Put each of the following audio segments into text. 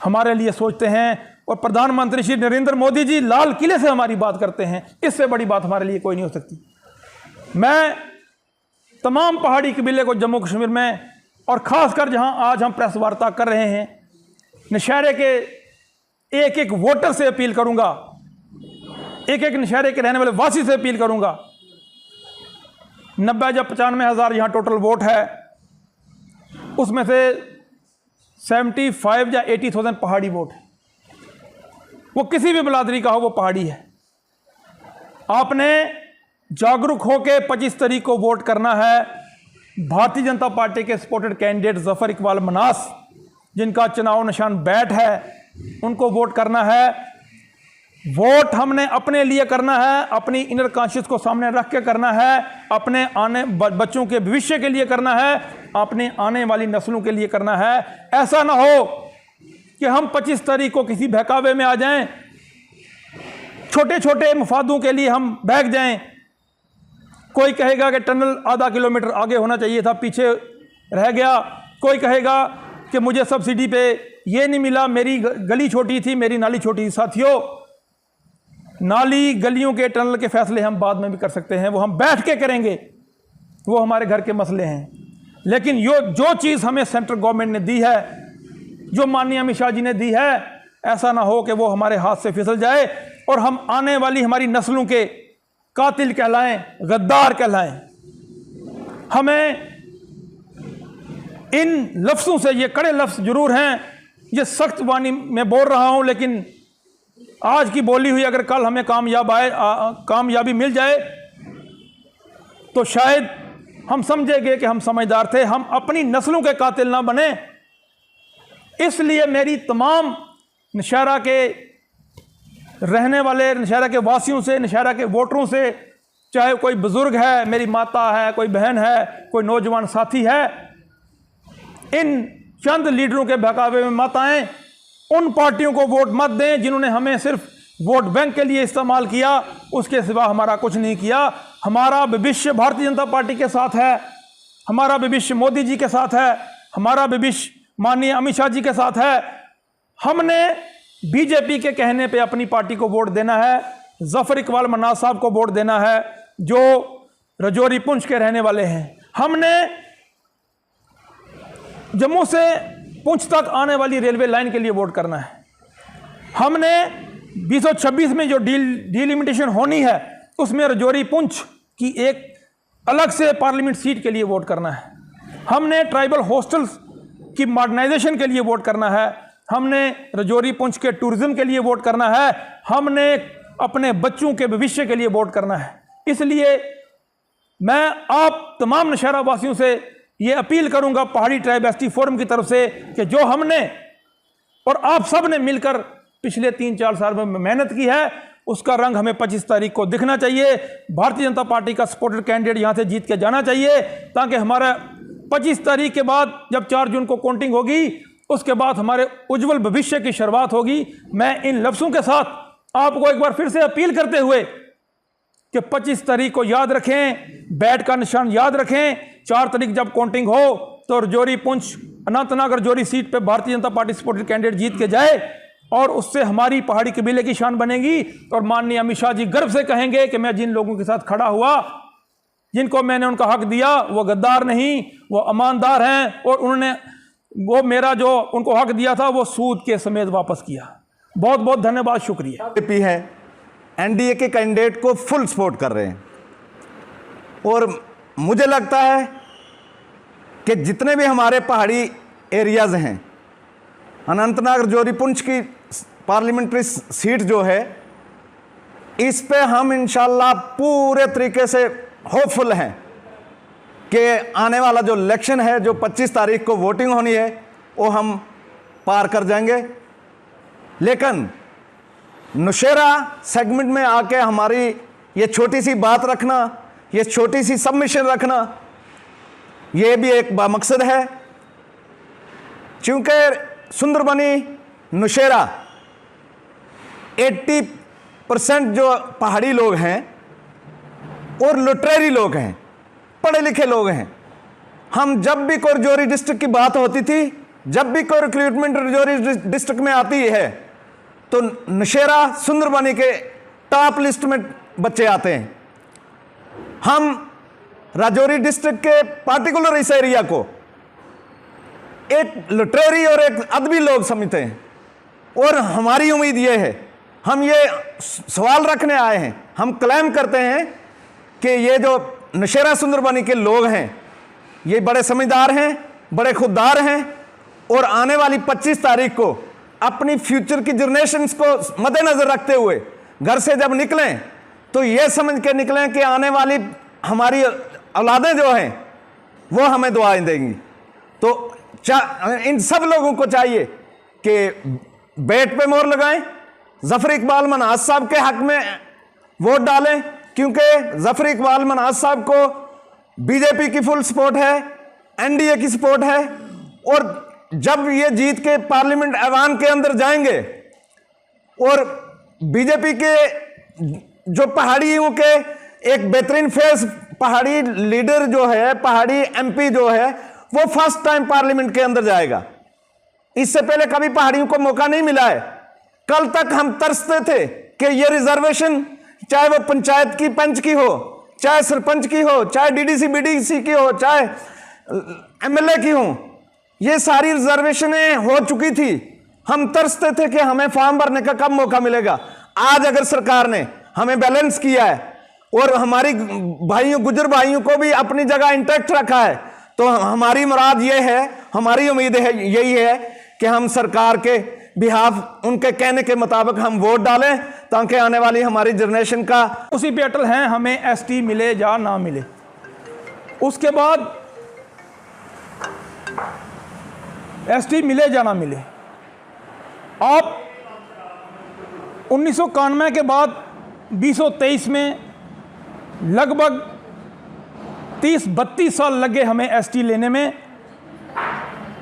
हमारे लिए सोचते हैं। और प्रधानमंत्री श्री नरेंद्र मोदी जी लाल किले से हमारी बात करते हैं। इससे बड़ी बात हमारे लिए कोई नहीं हो सकती। मैं तमाम पहाड़ी कबीले को जम्मू कश्मीर में, और ख़ासकर जहां आज हम प्रेस वार्ता कर रहे हैं, नौशहरे के एक एक वोटर से अपील करूंगा, एक एक नौशहरे के रहने वाले वासी से अपील करूंगा। 90 या 95 हज़ार यहाँ टोटल वोट है, उसमें से 75 या 80,000 पहाड़ी वोट है। वो किसी भी बिरादरी का हो, वो पहाड़ी है। आपने जागरूक होकर 25 तारीख को वोट करना है। भारतीय जनता पार्टी के सपोर्टेड कैंडिडेट जफर इकबाल मनास, जिनका चुनाव निशान बैट है, उनको वोट करना है। वोट हमने अपने लिए करना है, अपनी इनर कॉन्शियस को सामने रख के करना है, अपने आने बच्चों के भविष्य के लिए करना है, अपने आने वाली नस्लों के लिए करना है। ऐसा ना हो कि हम 25 तारीख को किसी बहकावे में आ जाएं, छोटे छोटे मुफादों के लिए हम बहक जाएं। कोई कहेगा कि टनल आधा किलोमीटर आगे होना चाहिए था, पीछे रह गया। कोई कहेगा कि मुझे सब्सिडी पे ये नहीं मिला, मेरी गली छोटी थी, मेरी नाली छोटी थी। साथियों, नाली गलियों के टनल के फैसले हम बाद में भी कर सकते हैं, वो हम बैठ के करेंगे, वो हमारे घर के मसले हैं। लेकिन जो चीज़ हमें सेंट्रल गवर्नमेंट ने दी है, जो माननीय अमित शाह जी ने दी है, ऐसा ना हो कि वो हमारे हाथ से फिसल जाए और हम आने वाली हमारी नस्लों के कातिल कहलाएं, गद्दार कहलाएं। हमें इन लफ्ज़ों से, ये कड़े लफ्ज़ जरूर हैं, ये सख्त वाणी में बोल रहा हूं, लेकिन आज की बोली हुई अगर कल हमें कामयाबी मिल जाए तो शायद हम समझेंगे कि हम समझदार थे। हम अपनी नस्लों के कातिल ना बने। इसलिए मेरी तमाम नौशहरा के रहने वाले, नौशहरा के वासियों से, नौशहरा के वोटरों से, चाहे कोई बुजुर्ग है, मेरी माता है, कोई बहन है, कोई नौजवान साथी है, इन चंद लीडरों के बहकावे में मत आएं। उन पार्टियों को वोट मत दें जिन्होंने हमें सिर्फ वोट बैंक के लिए इस्तेमाल किया, उसके सिवा हमारा कुछ नहीं किया। हमारा भविष्य भारतीय जनता पार्टी के साथ है, हमारा भविष्य मोदी जी के साथ है, हमारा भविष्य माननीय अमित शाह जी के साथ है। हमने बीजेपी के कहने पे अपनी पार्टी को वोट देना है। जफर इकबाल मनास साहब को वोट देना है, जो रजौरी पुंछ के रहने वाले हैं। हमने जम्मू से पुंछ तक आने वाली रेलवे लाइन के लिए वोट करना है। हमने 2026 में जो डिलिमिटेशन होनी है, उसमें रजौरी पुंछ की एक अलग से पार्लियामेंट सीट के लिए वोट करना है। हमने ट्राइबल हॉस्टल्स की मॉडर्नाइजेशन के लिए वोट करना है। हमने रजौरी पुंछ के टूरिज्म के लिए वोट करना है। हमने अपने बच्चों के भविष्य के लिए वोट करना है। इसलिए मैं आप तमाम नौशहरा वासियों से ये अपील करूंगा, पहाड़ी ट्राइब एसटी फोरम की तरफ से, कि जो हमने और आप सब ने मिलकर पिछले 3-4 साल में मेहनत की है, उसका रंग हमें 25 तारीख को दिखना चाहिए। भारतीय जनता पार्टी का सपोर्टेड कैंडिडेट यहां से जीत के जाना चाहिए, ताकि हमारा 25 तारीख के बाद जब 4 जून को काउंटिंग होगी, उसके बाद हमारे उज्जवल भविष्य की शुरुआत होगी। मैं इन लफ्ज़ों के साथ आपको एक बार फिर से अपील करते हुए कि 25 तारीख को याद रखें, बैट का निशान याद रखें। 4 तारीख जब काउंटिंग हो तो रजौरी पुंछ अनंतनाग रजौरी सीट पे Bharatiya Janata party supported candidate जीत के जाए, और उससे हमारी पहाड़ी कबीले की शान बनेगी। और माननीय अमित शाह जी गर्व से कहेंगे कि मैं जिन लोगों के साथ खड़ा हुआ, जिनको मैंने उनका हक दिया, वो गद्दार नहीं, वो ईमानदार हैं, और उन्होंने वो मेरा जो उनको हक दिया था वो सूद के समेत वापस किया। बहुत बहुत धन्यवाद, शुक्रिया। बीजेपी है, एनडीए के कैंडिडेट को फुल सपोर्ट कर रहे हैं, और मुझे लगता है कि जितने भी हमारे पहाड़ी एरियाज़ हैं, अनंतनाग रजौरी पुंछ की पार्लियामेंट्री सीट जो है, इस पे हम इंशाल्लाह पूरे तरीके से होपफुल हैं कि आने वाला जो इलेक्शन है, जो 25 तारीख को वोटिंग होनी है, वो हम पार कर जाएंगे। लेकिन नौशहरा सेगमेंट में आके हमारी ये छोटी सी बात रखना, ये छोटी सी सबमिशन रखना, ये भी एक बामकसद है। क्योंकि सुंदरबनी नौशहरा 80% जो पहाड़ी लोग हैं और लुटेरी लोग हैं, पढ़े लिखे लोग हैं। हम जब भी कोई रजौरी डिस्ट्रिक्ट की बात होती थी, जब भी कोई रिक्रूटमेंट राजौरी डिस्ट्रिक्ट में आती है तो नौशेरा सुंदरबनी के टॉप लिस्ट में बच्चे आते हैं। हम राजौरी डिस्ट्रिक्ट के पार्टिकुलर इस एरिया को एक लिटरेरी और एक अदबी लोग समझते हैं, और हमारी उम्मीद यह है, हम ये सवाल रखने आए हैं, हम क्लेम करते हैं कि ये जो नौशेरा सुंदरबनी के लोग हैं ये बड़े समझदार हैं, बड़े खुददार हैं, और आने वाली 25 तारीख को अपनी फ्यूचर की जनरेशन्स को मद्देनजर रखते हुए घर से जब निकलें तो ये समझ के निकलें कि आने वाली हमारी औलादें जो हैं वो हमें दुआएं देंगी। तो इन सब लोगों को चाहिए कि बेट पे मोहर लगाएं, जफर इकबाल मन्हास साहब के हक में वोट डालें, क्योंकि जफर इकबाल मन्हास साहब को बीजेपी की फुल सपोर्ट है, एनडीए की सपोर्ट है, और जब ये जीत के पार्लियामेंट ऐवान के अंदर जाएंगे और बीजेपी के जो पहाड़ियों के एक बेहतरीन फेस पहाड़ी लीडर जो है, पहाड़ी एमपी जो है, वो फर्स्ट टाइम पार्लियामेंट के अंदर जाएगा। इससे पहले कभी पहाड़ियों को मौका नहीं मिला है। कल तक हम तरसते थे कि ये रिजर्वेशन चाहे वो पंचायत की पंच की हो, चाहे सरपंच की हो, चाहे डीडीसी बीडीसी की हो, चाहे एमएलए की हो, ये सारी रिजर्वेशनें हो चुकी थी। हम तरसते थे कि हमें फॉर्म भरने का कब मौका मिलेगा। आज अगर सरकार ने हमें बैलेंस किया है और हमारी भाइयों, गुजर भाइयों को भी अपनी जगह इंटैक्ट रखा है, तो हमारी मुराद ये है, हमारी उम्मीद है, यही है कि हम सरकार के बिहाफ, उनके कहने के मुताबिक हम वोट डालें, ताकि आने वाली हमारी जनरेशन का उसी पे अटल हैं, हमें एसटी मिले या ना मिले। उसके बाद एसटी मिले या ना मिले, आप 1991 के बाद 2023 में लगभग 30-32 साल लगे हमें एसटी लेने में।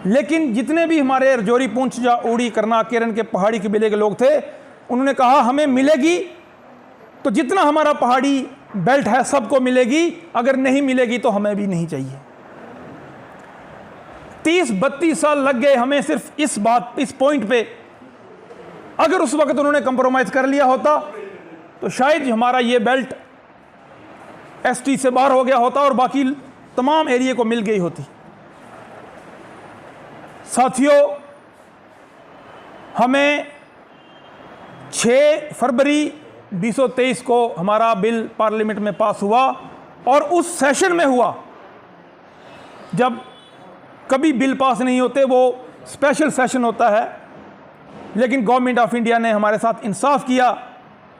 लेकिन जितने भी हमारे राजौरी, पुंछ या उड़ी, करना, केरन के पहाड़ी कबीले के लोग थे, उन्होंने कहा हमें मिलेगी तो जितना हमारा पहाड़ी बेल्ट है सबको मिलेगी, अगर नहीं मिलेगी तो हमें भी नहीं चाहिए। 30-32 साल लग गए हमें सिर्फ इस बात, इस पॉइंट पे। अगर उस वक्त उन्होंने कंप्रोमाइज कर लिया होता तो शायद हमारा ये बेल्ट एसटी से बाहर हो गया होता और बाकी तमाम एरिया को मिल गई होती। साथियों, हमें 6 फरवरी 2023 को हमारा बिल पार्लियामेंट में पास हुआ, और उस सेशन में हुआ जब कभी बिल पास नहीं होते, वो स्पेशल सेशन होता है। लेकिन गवर्नमेंट ऑफ इंडिया ने हमारे साथ इंसाफ किया,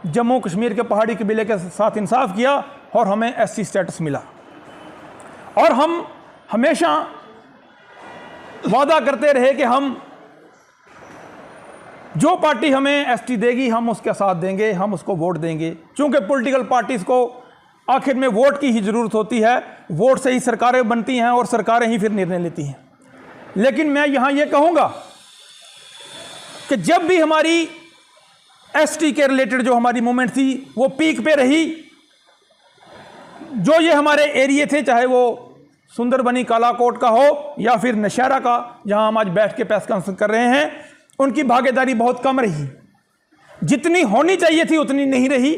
जम्मू कश्मीर के पहाड़ी कबीले के साथ इंसाफ किया, और हमें एससी स्टेटस मिला। और हम हमेशा वादा करते रहे कि हम जो पार्टी हमें एसटी देगी हम उसके साथ देंगे, हम उसको वोट देंगे। क्योंकि पॉलिटिकल पार्टीज़ को आखिर में वोट की ही ज़रूरत होती है, वोट से ही सरकारें बनती हैं और सरकारें ही फिर निर्णय लेती हैं। लेकिन मैं यहाँ ये कहूँगा कि जब भी हमारी एसटी के रिलेटेड जो हमारी मूवमेंट थी वो पीक पे रही, जो ये हमारे एरिए थे, चाहे वो सुंदरबनी, कालाकोट का हो या फिर नौशेरा का, जहां हम आज बैठ के प्रेस कॉन्फ्रेंस कर रहे हैं, उनकी भागीदारी बहुत कम रही। जितनी होनी चाहिए थी उतनी नहीं रही।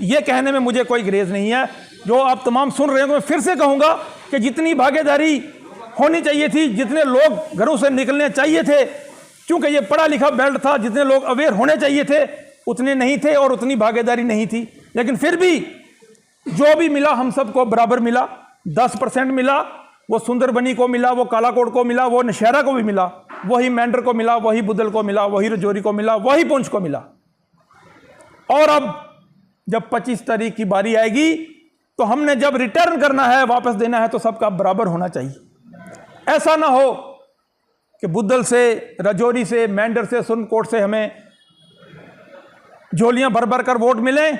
ये कहने में मुझे कोई ग्रेज नहीं है। जो आप तमाम सुन रहे हैं, तो मैं फिर से कहूँगा कि जितनी भागीदारी होनी चाहिए थी, जितने लोग घरों से निकलने चाहिए थे, क्योंकि ये पढ़ा लिखा बेल्ट था, जितने लोग अवेयर होने चाहिए थे उतने नहीं थे और उतनी भागीदारी नहीं थी। लेकिन फिर भी जो भी मिला हम सबको बराबर मिला। 10% मिला, वो सुंदरबनी को मिला, वो कालाकोट को मिला, वो नौशेरा को भी मिला, वही मेंढर को मिला, वही बुदल को मिला, वही राजौरी को मिला, वही पुंछ को मिला। और अब जब 25 तारीख की बारी आएगी तो हमने जब रिटर्न करना है, वापस देना है, तो सबका बराबर होना चाहिए। ऐसा ना हो कि बुदल से, राजौरी से, मेंढर से, सुरनकोट से हमें झोलियां भर भर कर वोट मिले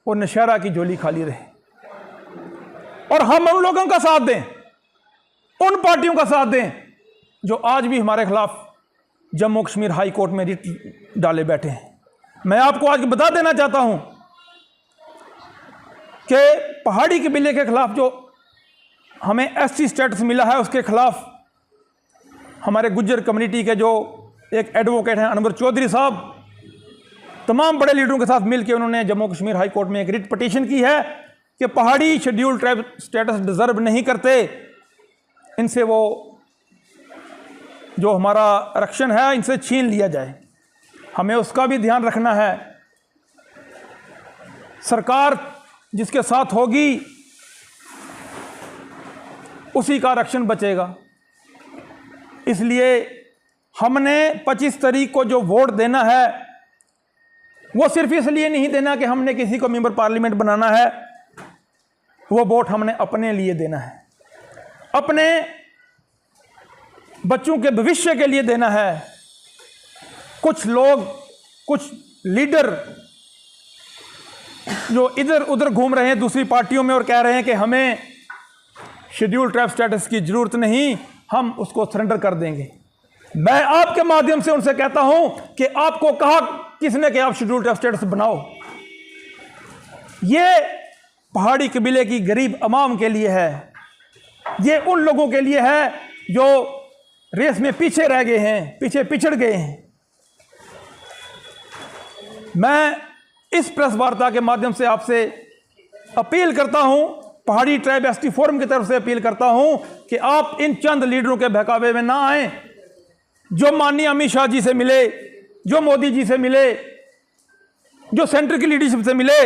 और नौशेरा की झोली खाली रहे। और हम उन लोगों का साथ दें, उन पार्टियों का साथ दें जो आज भी हमारे खिलाफ जम्मू कश्मीर हाई कोर्ट में रिट डाले बैठे हैं। मैं आपको आज बता देना चाहता हूं कि पहाड़ी कबीले के खिलाफ जो हमें एससी स्टेटस मिला है, उसके खिलाफ हमारे गुज्जर कम्युनिटी के जो एक एडवोकेट हैं अनवर चौधरी साहब, तमाम बड़े लीडरों के साथ मिलकर उन्होंने जम्मू कश्मीर हाई कोर्ट में एक रिट पिटीशन की है कि पहाड़ी शेड्यूल्ड ट्राइब स्टेटस डिजर्व नहीं करते, इनसे वो जो हमारा आरक्षण है इनसे छीन लिया जाए। हमें उसका भी ध्यान रखना है। सरकार जिसके साथ होगी उसी का आरक्षण बचेगा। इसलिए हमने 25 तारीख को जो वोट देना है वो सिर्फ इसलिए नहीं देना कि हमने किसी को मेंबर पार्लियामेंट बनाना है, वो वोट हमने अपने लिए देना है, अपने बच्चों के भविष्य के लिए देना है। कुछ लोग, कुछ लीडर जो इधर उधर घूम रहे हैं दूसरी पार्टियों में और कह रहे हैं कि हमें शेड्यूल ट्राइब स्टेटस की जरूरत नहीं, हम उसको सरेंडर कर देंगे। मैं आपके माध्यम से उनसे कहता हूं कि आपको कहा किसने कि आप शेड्यूल ट्राइब स्टेटस बनाओ? ये पहाड़ी कबीले की गरीब अवाम के लिए है, ये उन लोगों के लिए है जो रेस में पीछे रह गए हैं, पीछे पिछड़ गए हैं। मैं इस प्रेस वार्ता के माध्यम से आपसे अपील करता हूं, पहाड़ी ट्राइब एसटी फोरम की तरफ से अपील करता हूं कि आप इन चंद लीडरों के बहकावे में ना आए, जो माननीय अमित शाह जी से मिले, जो मोदी जी से मिले, जो सेंटर की लीडरशिप से मिले,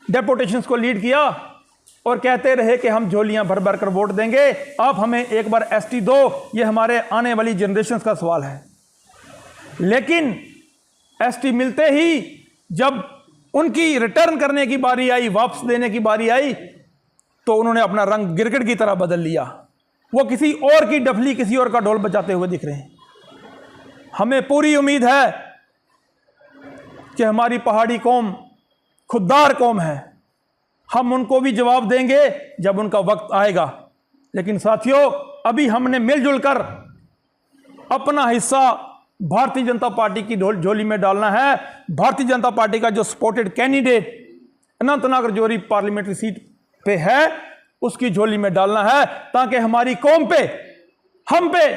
डेपुटेशंस को लीड किया और कहते रहे कि हम झोलियां भर भर कर वोट देंगे, आप हमें एक बार एसटी दो। ये हमारे आने वाली जनरेशन का सवाल है। लेकिन एसटी मिलते ही जब उनकी रिटर्न करने की बारी आई, वापस देने की बारी आई, तो उन्होंने अपना रंग गिरगिट की तरह बदल लिया। वो किसी और की डफली, किसी और का ढोल बजाते हुए दिख रहे हैं। हमें पूरी उम्मीद है कि हमारी पहाड़ी कौम खुददार कौम है, हम उनको भी जवाब देंगे जब उनका वक्त आएगा। लेकिन साथियों, अभी हमने मिलजुल कर अपना हिस्सा भारतीय जनता पार्टी की झोली में डालना है। भारतीय जनता पार्टी का जो supported candidate Anantnag Rajouri parliamentary seat पे है, उसकी झोली में डालना है, ताकि हमारी कौम पे, हम पे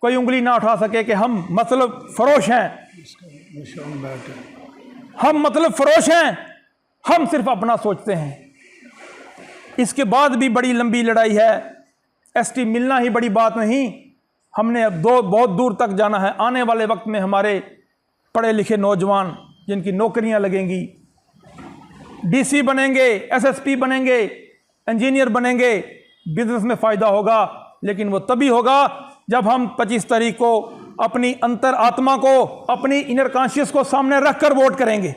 कोई उंगली ना उठा सके कि हम मतलब फरोश हैं, हम मतलब फरोश हैं, हम सिर्फ अपना सोचते हैं। इसके बाद भी बड़ी लंबी लड़ाई है। एसटी मिलना ही बड़ी बात नहीं, हमने अब बहुत दूर तक जाना है। आने वाले वक्त में हमारे पढ़े लिखे नौजवान जिनकी नौकरियां लगेंगी, डीसी बनेंगे, एसएसपी बनेंगे, इंजीनियर बनेंगे, बिजनेस में फ़ायदा होगा। लेकिन वो तभी होगा जब हम 25 तारीख को अपनी अंतर आत्मा को, अपनी इनर कॉन्शियस को सामने रख कर वोट करेंगे।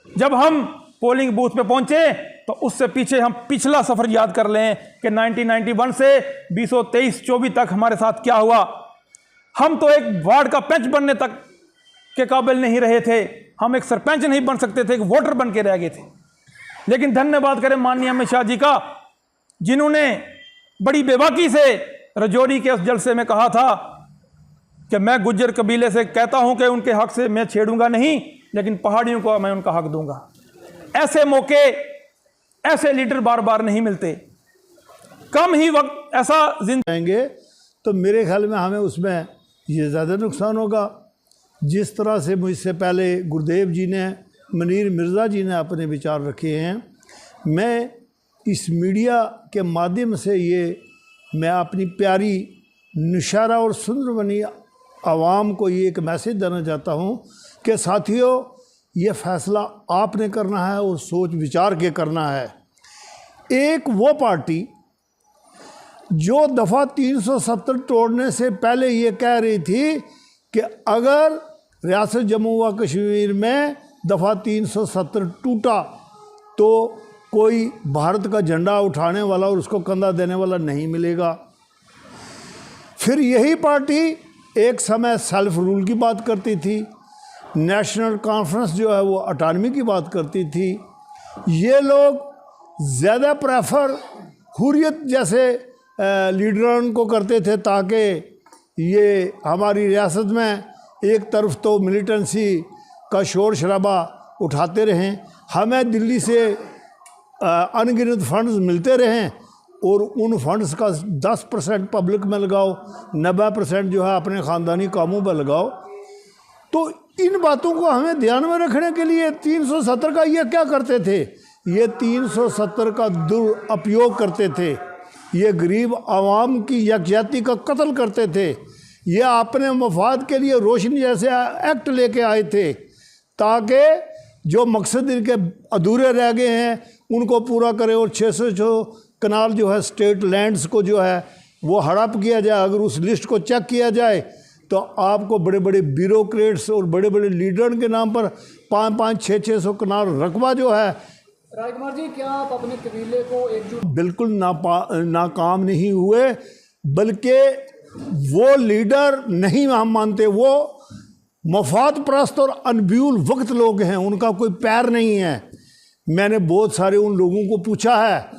जब हम पोलिंग बूथ पे पहुंचे तो उससे पीछे हम पिछला सफ़र याद कर लें कि 1991 से 2023-24 तक हमारे साथ क्या हुआ। हम तो एक वार्ड का पंच बनने तक के काबिल नहीं रहे थे, हम एक सरपंच नहीं बन सकते थे, एक वोटर बन के रह गए थे। लेकिन धन्यवाद करें माननीय अमित शाह जी का, जिन्होंने बड़ी बेबाकी से राजौरी के उस जलसे में कहा था कि मैं गुज्जर कबीले से कहता हूं कि उनके हक से मैं छेड़ूंगा नहीं, लेकिन पहाड़ियों को मैं उनका हक दूंगा। ऐसे मौके, ऐसे लीडर बार बार नहीं मिलते। कम ही वक्त ऐसा जाएंगे तो मेरे ख्याल में हमें उसमें ये ज़्यादा नुकसान होगा। जिस तरह से मुझसे पहले गुरुदेव जी ने, मनीर मिर्ज़ा जी ने अपने विचार रखे हैं, मैं इस मीडिया के माध्यम से ये मैं अपनी प्यारी निशारा और सुंदरबनी आवाम को ये एक मैसेज देना चाहता हूँ कि साथियों, ये फ़ैसला आपने करना है और सोच विचार के करना है। एक वो पार्टी जो दफ़ा 370 तोड़ने से पहले ये कह रही थी कि अगर रियासत जम्मू व कश्मीर में दफ़ा 370 टूटा तो कोई भारत का झंडा उठाने वाला और उसको कंधा देने वाला नहीं मिलेगा। फिर यही पार्टी एक समय सेल्फ रूल की बात करती थी, नेशनल कॉन्फ्रेंस जो है वो ऑटोनॉमी की बात करती थी। ये लोग ज़्यादा प्रेफर हुर्रियत जैसे लीडरों को करते थे, ताकि ये हमारी रियासत में एक तरफ तो मिलिटेंसी का शोर शराबा उठाते रहें, हमें दिल्ली से अनगिनत फंड्स मिलते रहें और उन फंड्स का 10% पब्लिक में लगाओ, 90% जो है अपने ख़ानदानी कामों पर लगाओ। तो इन बातों को हमें ध्यान में रखने के लिए 370 का ये क्या करते थे, ये 370 का दुरुपयोग करते थे, ये गरीब आवाम की यकजहती का कत्ल करते थे, ये अपने मफाद के लिए रोशनी जैसे एक्ट लेके आए थे ताकि जो मकसद इनके अधूरे रह गए हैं उनको पूरा करें और 600 कनाल जो है स्टेट लैंड्स को जो है वो हड़प किया जाए। अगर उस लिस्ट को चेक किया जाए तो आपको बड़े बड़े ब्यूरोक्रेट्स और बड़े बड़े लीडर के नाम पर 500 600 कनाल रकबा जो है। राजकुमार जी, क्या आप अपने कबीले को एकजुट? बिल्कुल नाकाम नहीं हुए, बल्कि वो लीडर नहीं हम मानते, वो मफाद परस्त और अनब्यूल वक्त लोग हैं, उनका कोई पैर नहीं है। मैंने बहुत सारे उन लोगों को पूछा है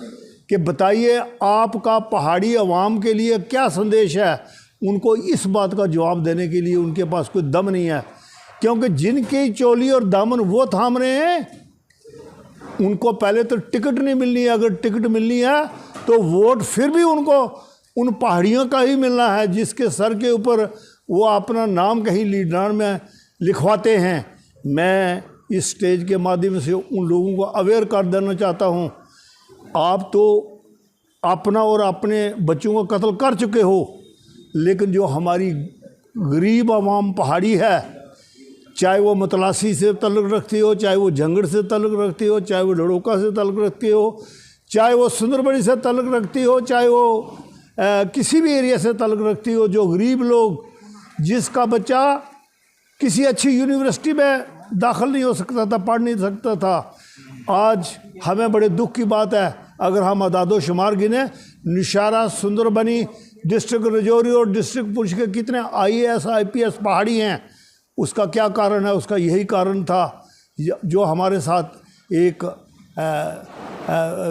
कि बताइए आपका पहाड़ी अवाम के लिए क्या संदेश है, उनको इस बात का जवाब देने के लिए उनके पास कोई दम नहीं है, क्योंकि जिनकी चोली और दामन वो थाम रहे हैं उनको पहले तो टिकट नहीं मिलनी है, अगर टिकट मिलनी है तो वोट फिर भी उनको उन पहाड़ियों का ही मिलना है जिसके सर के ऊपर वो अपना नाम कहीं लीडर में लिखवाते हैं। मैं इस स्टेज के माध्यम से उन लोगों को अवेयर कर देना चाहता हूँ, आप तो अपना और अपने बच्चों का कत्ल कर चुके हो, लेकिन जो हमारी गरीब आवाम पहाड़ी है, चाहे वो मतलासी से तल्लुक़ रखती हो, चाहे वो जंगड़ से तल्लुक़ रखती हो, चाहे वो लड़ोका से तल्लुक़ रखती हो, चाहे वो सुंदरबनी से तल्लुक़ रखती हो, चाहे वो किसी भी एरिया से तल्लुक़ रखती हो, जो गरीब लोग जिसका बच्चा किसी अच्छी यूनिवर्सिटी में दाखिल नहीं हो सकता था, पढ़ नहीं सकता था, आज हमें बड़े दुख की बात है अगर हम अदादो शुमार गिने, निशारा, सुंदरबनी, डिस्ट्रिक्ट रजौरी और डिस्ट्रिक्ट पुंछ के कितने IAS IPS पहाड़ी हैं। उसका क्या कारण है? उसका यही कारण था जो हमारे साथ एक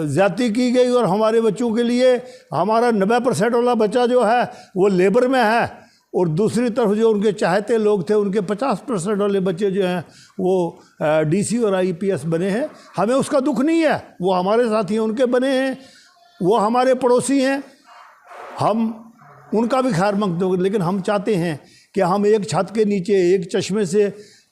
ज़्यादती की गई और हमारे बच्चों के लिए हमारा 90% वाला बच्चा जो है वो लेबर में है और दूसरी तरफ जो उनके चाहते लोग थे उनके 50% वाले बच्चे जो हैं वो DC और IPS बने हैं। हमें उसका दुख नहीं है, वो हमारे साथी हैं, उनके बने हैं, वो हमारे पड़ोसी हैं, हम उनका भी खैर मांगते हैं, लेकिन हम चाहते हैं कि हम एक छत के नीचे एक चश्मे से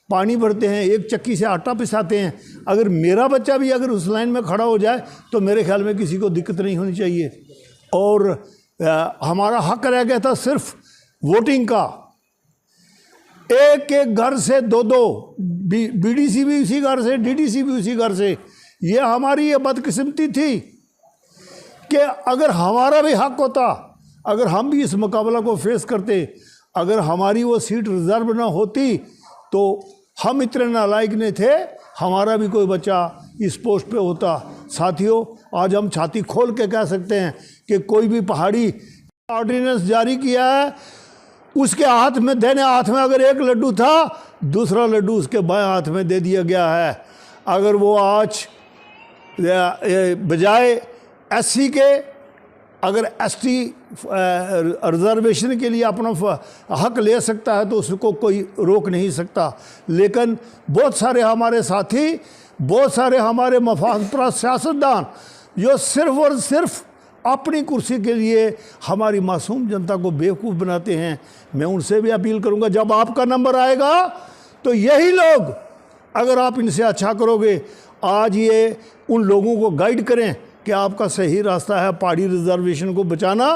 पानी भरते हैं, एक चक्की से आटा पिसाते हैं। अगर मेरा बच्चा भी अगर उस लाइन में खड़ा हो जाए तो मेरे ख्याल में किसी को दिक्कत नहीं होनी चाहिए। और हमारा हक रह गया था सिर्फ वोटिंग का, एक एक घर से 2-2, BDC भी उसी घर से, DDC भी उसी घर से। ये हमारी ये बदकिस्मती थी कि अगर हमारा भी हक होता, अगर हम भी इस मुकाबला को फेस करते, अगर हमारी वो सीट रिजर्व ना होती तो हम इतने नालायक नहीं थे, हमारा भी कोई बच्चा इस पोस्ट पे होता। साथियों, आज हम छाती खोल के कह सकते हैं कि कोई भी पहाड़ी ऑर्डिनेंस जारी किया है, उसके हाथ में, दाहिने हाथ में अगर एक लड्डू था, दूसरा लड्डू उसके बाएं हाथ में दे दिया गया है। अगर वो आज बजाय SC के अगर ST रिजर्वेशन के लिए अपना हक ले सकता है तो उसको कोई रोक नहीं सकता। लेकिन बहुत सारे हमारे साथी, बहुत सारे हमारे मफादपरस्त सियासतदान जो सिर्फ और सिर्फ अपनी कुर्सी के लिए हमारी मासूम जनता को बेवकूफ़ बनाते हैं, मैं उनसे भी अपील करूंगा, जब आपका नंबर आएगा तो यही लोग, अगर आप इनसे अच्छा करोगे, आज ये उन लोगों को गाइड करें कि आपका सही रास्ता है पहाड़ी रिजर्वेशन को बचाना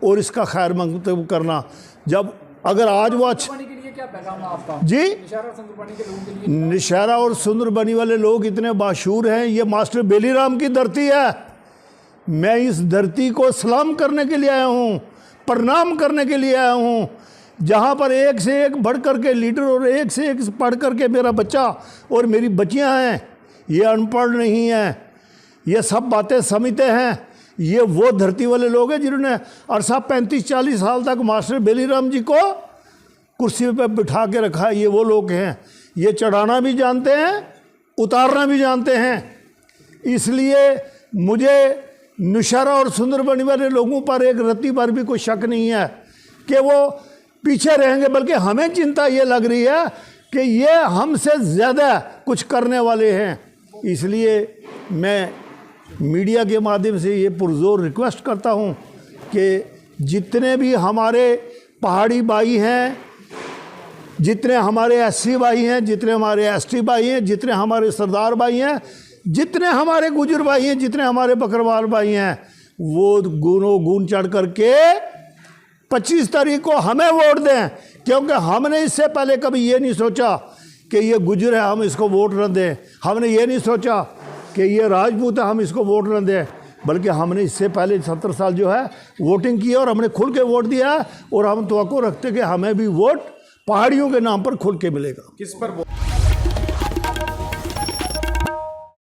और इसका खैर मकतब करना। जब अगर आज वो अच्छा के लिए क्या पैगाम है आपका? जी, निशारा और सुंदरबनी के लोगों के लिए? निशारा और सुंदरबनी वाले लोग इतने बाशूर हैं, ये मास्टर बेलीराम की धरती है। मैं इस धरती को सलाम करने के लिए आया हूँ, प्रणाम करने के लिए आया हूँ, जहाँ पर एक से एक बढ़ कर के लीडर और एक से एक पढ़ कर के मेरा बच्चा और मेरी बच्चियाँ हैं। ये अनपढ़ नहीं हैं, ये सब बातें समझते हैं। ये वो धरती वाले लोग हैं जिन्होंने अरसा 35-40 साल तक मास्टर बेलीराम जी को कुर्सी पर बिठा के रखा है। ये वो लोग हैं, ये चढ़ाना भी जानते हैं, उतारना भी जानते हैं। इसलिए मुझे निशारा और सुंदरबनी वाले लोगों पर एक रत्ती पर भी कोई शक नहीं है कि वो पीछे रहेंगे, बल्कि हमें चिंता ये लग रही है कि ये हमसे ज़्यादा कुछ करने वाले हैं। इसलिए मैं मीडिया के माध्यम से ये पुरजोर रिक्वेस्ट करता हूँ कि जितने भी हमारे पहाड़ी भाई हैं, जितने हमारे एससी भाई हैं, जितने हमारे एसटी भाई हैं, जितने हमारे सरदार भाई हैं, जितने हमारे गुजर भाई हैं, जितने हमारे बकरवाल भाई हैं, वो गुण चढ़ करके 25 तारीख को हमें वोट दें। क्योंकि हमने इससे पहले कभी ये नहीं सोचा कि ये गुजर है हम इसको वोट न दें, हमने ये नहीं सोचा कि ये राजपूत है हम इसको वोट न दें, बल्कि हमने इससे पहले 70 साल जो है वोटिंग की है और हमने खुल के वोट दिया है। और हम तवक्को रखते कि हमें भी वोट पहाड़ियों के नाम पर खुल के मिलेगा। किस पर